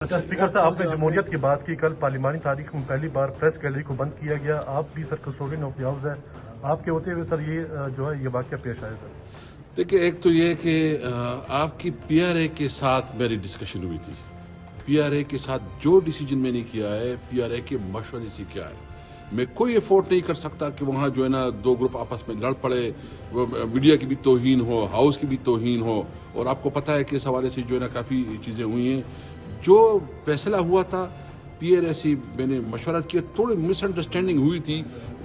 अच्छा स्पीकर साहब, आपने जमहूरियत की बात की। कल पार्लिमानी तारीख में पहली बार प्रेस गैलरी को बंद किया गया। आप भी sir custodian of the house है, आपके होते हुए सर ये जो है ये वाकया पेश आया सर। देखिए, एक तो ये कि आपकी पीआरए के साथ मेरी डिस्कशन हुई थी। पीआरए के साथ जो डिसीजन मैंने किया है, पीआरए के मशवरे से किया है। मैं कोई एफोर्ड नहीं कर सकता कि वहाँ जो है ना दो ग्रुप आपस में लड़ पड़े, मीडिया की भी तौहीन हो, हाउस की भी तौहीन हो। और आपको पता है कि इस हवाले से जो है ना काफ़ी चीज़ें हुई हैं। जो फैसला हुआ था पीआरए से मैंने मशवरा किया, थोड़ी मिसअंडरस्टैंडिंग हुई थी।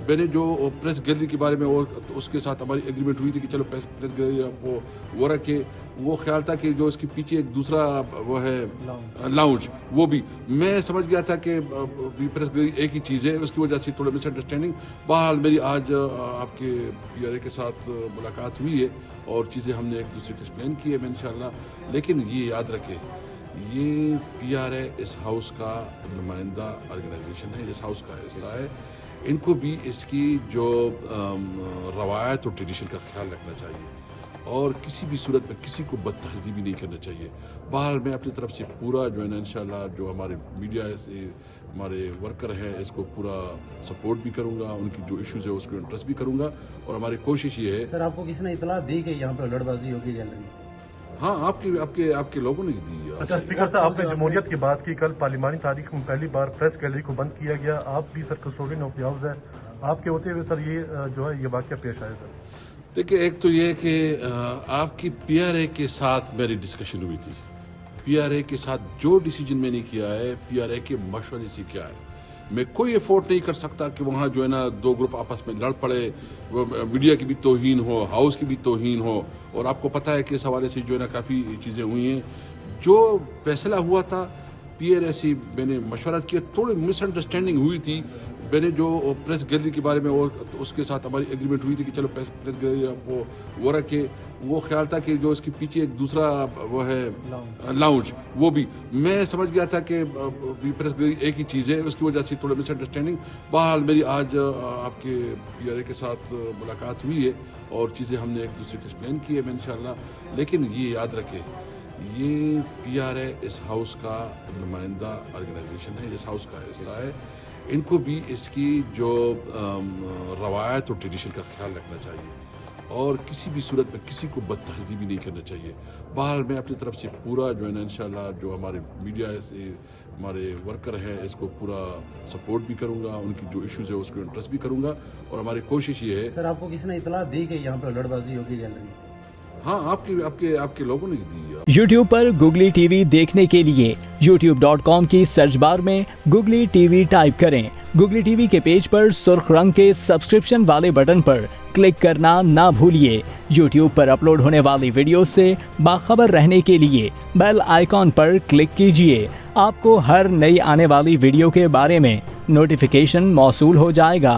मैंने जो प्रेस गैलरी के बारे में और तो उसके साथ हमारी एग्रीमेंट हुई थी कि चलो प्रेस गैलरी आपको वो रखे। वो ख्याल था कि जो इसके पीछे एक दूसरा वो है लाउंज, वो भी मैं समझ गया था कि प्रेस गैलरी एक ही चीज़ है, उसकी वजह से थोड़ा मिसअंडरस्टैंडिंग। बहरहाल मेरी आज आपके पीआरए के साथ मुलाकात हुई है और चीज़ें हमने एक दूसरे को एक्सप्लेन की है इंशाल्लाह। लेकिन ये याद रखें, ये पीआरए इस हाउस का नुमाइंदा ऑर्गेनाइजेशन है, इस हाउस का हिस्सा है। इनको भी इसकी जो रवायत और ट्रेडिशन का ख्याल रखना चाहिए और किसी भी सूरत में किसी को बदतहजीबी नहीं करना चाहिए। बहरहाल मैं अपनी तरफ से पूरा जो है ना इंशाल्लाह जो हमारे मीडिया से हमारे वर्कर हैं इसको पूरा सपोर्ट भी करूंगा, उनकी जो इश्यूज़ है उसको इंटरेस्ट भी करूंगा। और हमारी कोशिश ये है। सर, आपको किसी ने इतला दी कि यहाँ पर लड़बाजी होगी गैलरी? हाँ, आपके लोगों ने दी। अच्छा स्पीकर साहब, आपने जमहूरियत की बात की। कल पार्लिमानी तारीख में पहली बार प्रेस गैलरी को बंद किया गया। आप भी sir custodian of the house है, आपके होते हुए सर ये जो है ये वाकया पेश आया सर। देखिए, एक तो ये कि आपकी पीआरए के साथ मेरी डिस्कशन हुई थी। पीआरए के साथ जो डिसीजन मैंने किया है, पीआरए के मशवरे से किया है। मैं कोई एफोर्ड नहीं कर सकता कि वहाँ जो है ना दो ग्रुप आपस में लड़ पड़े, मीडिया की भी तौहीन हो, हाउस की भी तौहीन हो। और आपको पता है कि इस हवाले से जो है ना काफ़ी चीज़ें हुई हैं। जो फैसला हुआ था पीआरए से मैंने मशवरा किया, थोड़ी मिसअंडरस्टैंडिंग हुई थी। मैंने जो प्रेस गैलरी के बारे में और तो उसके साथ हमारी एग्रीमेंट हुई थी कि चलो प्रेस गैलरी आपको वो रखे। वो ख्याल था कि जो इसके पीछे एक दूसरा वो है लाउंज, वो भी मैं समझ गया था कि प्रेस गैलरी एक ही चीज़ है, उसकी वजह से थोड़ा मिसअंडरस्टैंडिंग। बहरहाल मेरी आज आपके पीआरए के साथ मुलाकात हुई है और चीज़ें हमने एक दूसरे को एक्सप्लेन की है इंशाल्लाह। लेकिन ये याद रखें, ये पीआरए इस हाउस का नुमाइंदा ऑर्गेनाइजेशन है, इस हाउस का हिस्सा है। इनको भी इसकी जो रवायत और ट्रेडिशन का ख्याल रखना चाहिए और किसी भी सूरत में किसी को बदतहजीबी नहीं करना चाहिए। बहरहाल मैं अपनी तरफ से पूरा जो है ना इंशाल्लाह जो हमारे मीडिया से हमारे वर्कर हैं इसको पूरा सपोर्ट भी करूंगा, उनकी जो इश्यूज़ है उसको इंटरेस्ट भी करूंगा। और हमारी कोशिश ये है। सर, आपको किसी ने इतला दी कि यहाँ पर लड़बाजी होगी गैलरी? हाँ, आपके लोगों ने दी। YouTube पर Google TV देखने के लिए youtube.com की सर्च बार में Google TV टाइप करें। Google TV के पेज पर सुर्ख रंग के सब्सक्रिप्शन वाले बटन पर क्लिक करना ना भूलिए। YouTube पर अपलोड होने वाली वीडियो से बाखबर रहने के लिए बेल आइकॉन पर क्लिक कीजिए। आपको हर नई आने वाली वीडियो के बारे में नोटिफिकेशन मौसूल हो जाएगा।